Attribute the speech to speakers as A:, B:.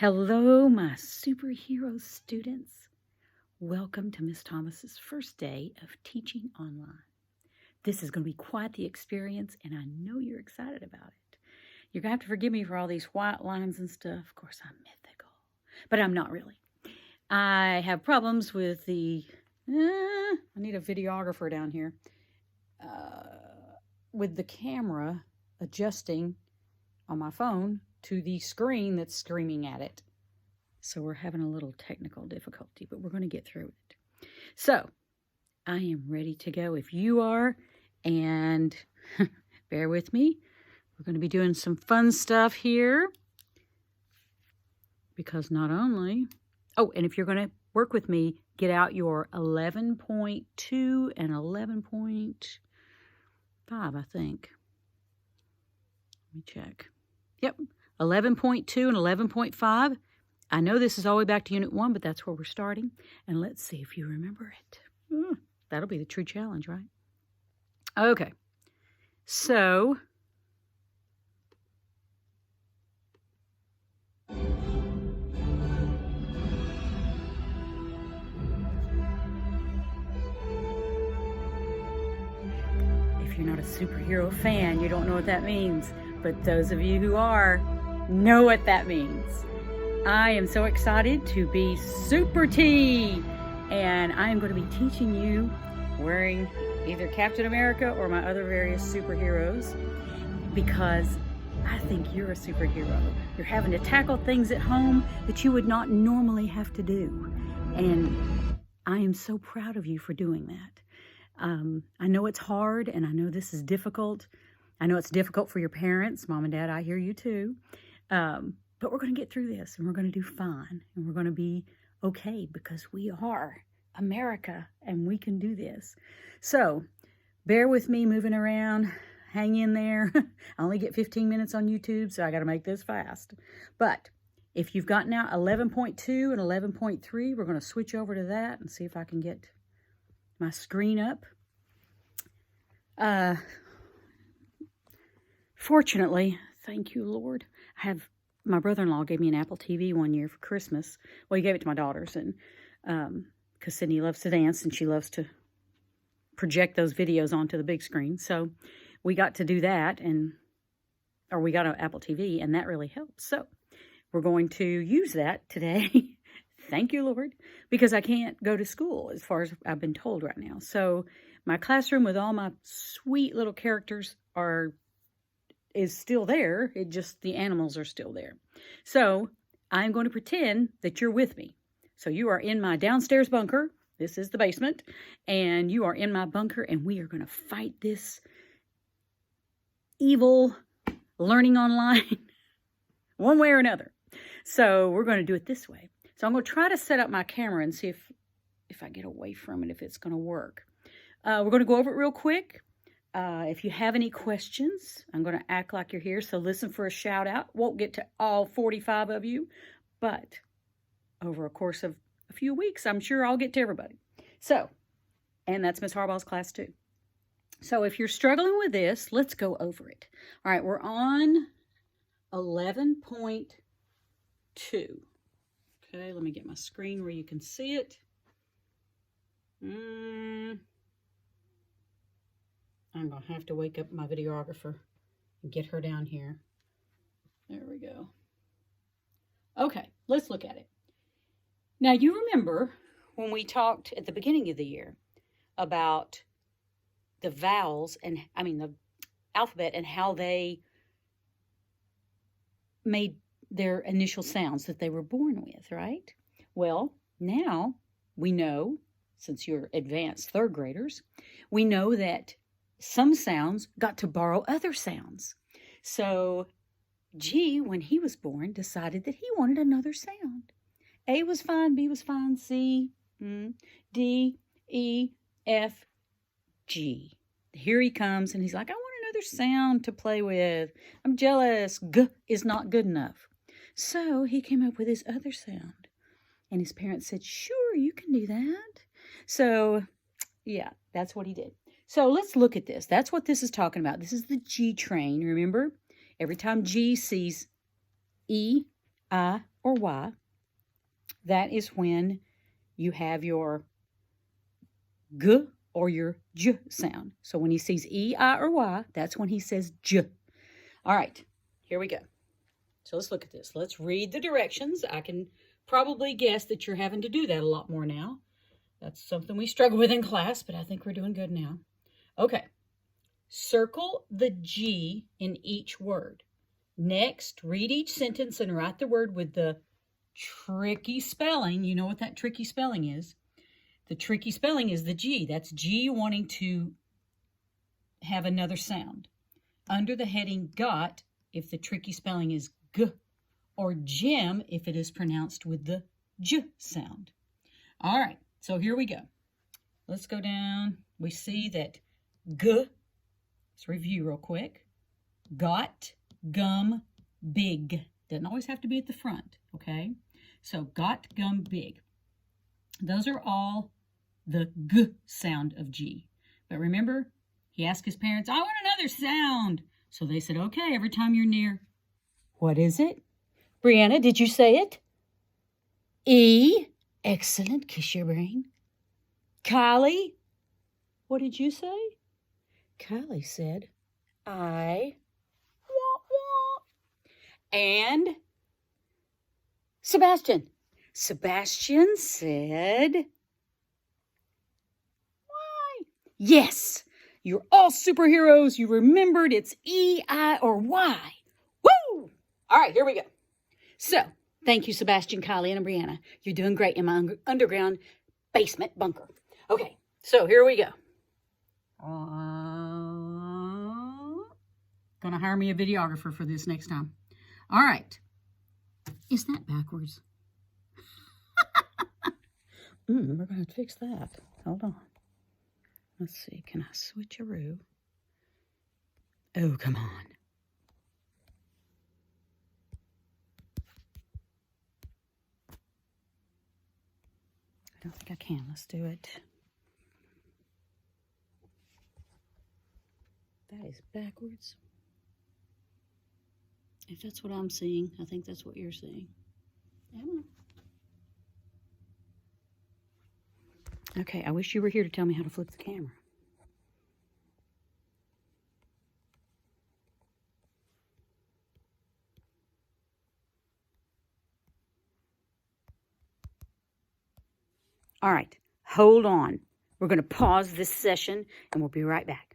A: Hello, my superhero students. Welcome to Miss Thomas's first day of teaching online. This is going to be quite the experience, and I know you're excited about it. You're going to have to forgive me for all these white lines and stuff. Of course, I'm mythical, but I'm not really. I have problems with the... I need a videographer down here. With the camera adjusting on my phone to the screen that's screaming at it. So we're having a little technical difficulty, but we're going to get through it. So I am ready to go if you are, and bear with me. We're going to be doing some fun stuff here because not only... Oh, and if you're going to work with me, get out your 11.2 and 11.5, I think. Let me check. Yep, 11.2 and 11.5. I know this is all the way back to Unit 1, but that's where we're starting. And let's see if you remember it. That'll be the true challenge, right? Okay, so... If you're not a superhero fan, you don't know what that means. But those of you who are, know what that means. I am so excited to be Super T, and I am going to be teaching you wearing either Captain America or my other various superheroes, because I think you're a superhero. You're having to tackle things at home that you would not normally have to do, and I am so proud of you for doing that. I know it's hard, and I know this is difficult. I know it's difficult for your parents. Mom and Dad, I hear you too. But we're going to get through this, and we're going to do fine, and we're going to be okay because we are America, and we can do this. So bear with me moving around. Hang in there. I only get 15 minutes on YouTube, so I got to make this fast. But if you've got now 11.2 and 11.3, we're going to switch over to that and see if I can get my screen up. Fortunately, thank you, Lord, my brother-in-law gave me an Apple TV one year for Christmas. Well, he gave it to my daughters, and because Sydney loves to dance and she loves to project those videos onto the big screen. So we got to do that, or we got an Apple TV, and that really helps. So we're going to use that today. Thank you, Lord, because I can't go to school as far as I've been told right now. So my classroom with all my sweet little characters is still there. It just, the animals are still there. So I'm going to pretend that you're with me. So you are in my downstairs bunker. This is the basement. And you are in my bunker, and we are going to fight this evil learning online one way or another. So we're going to do it this way. So I'm going to try to set up my camera and see if I get away from it, if it's going to work. We're going to go over it real quick. If you have any questions, I'm going to act like you're here, so listen for a shout out. Won't get to all 45 of you, but over a course of a few weeks, I'm sure I'll get to everybody. So, and that's Miss Harbaugh's class too. So if you're struggling with this, let's go over it. All right, we're on 11.2. Okay, let me get my screen where you can see it. I'm going to have to wake up my videographer and get her down here. There we go. Okay, let's look at it. Now, you remember when we talked at the beginning of the year about the vowels the alphabet and how they made their initial sounds that they were born with, right? Well, now we know, since you're advanced third graders, we know that some sounds got to borrow other sounds. So G, when he was born, decided that he wanted another sound. A was fine, B was fine, C, D, E, F, G. Here he comes, and he's like, I want another sound to play with. I'm jealous. G is not good enough. So he came up with his other sound. And his parents said, sure, you can do that. So, yeah, that's what he did. So let's look at this. That's what this is talking about. This is the G train, remember? Every time G sees E, I, or Y, that is when you have your G or your J sound. So when he sees E, I, or Y, that's when he says J. All right, here we go. So let's look at this. Let's read the directions. I can probably guess that you're having to do that a lot more now. That's something we struggle with in class, but I think we're doing good now. Okay. Circle the G in each word. Next, read each sentence and write the word with the tricky spelling. You know what that tricky spelling is. The tricky spelling is the G. That's G wanting to have another sound. Under the heading got, if the tricky spelling is G, or Jim if it is pronounced with the J sound. All right, so here we go. Let's go down. We see that G, let's review real quick. Got, gum, big. Doesn't always have to be at the front, okay? So got, gum, big. Those are all the G sound of G. But remember, he asked his parents, I want another sound. So they said, okay, every time you're near. What is it? Brianna, did you say it? E. Excellent. Kiss your brain. Kylie, what did you say? Kylie said, I. Wah, wah. And Sebastian. Sebastian said, why? Yes, you're all superheroes. You remembered it's E, I, or Y. Woo! All right, here we go. So, thank you, Sebastian, Kylie, and Brianna. You're doing great in my underground basement bunker. Okay, so here we go. Gonna hire me a videographer for this next time. All right. Is that backwards? We're gonna have to fix that. Hold on. Let's see. Can I switcheroo? Oh, come on. I don't think I can. Let's do it. That is backwards. If that's what I'm seeing, I think that's what you're seeing. I don't know. Okay, I wish you were here to tell me how to flip the camera. All right, hold on. We're going to pause this session and we'll be right back.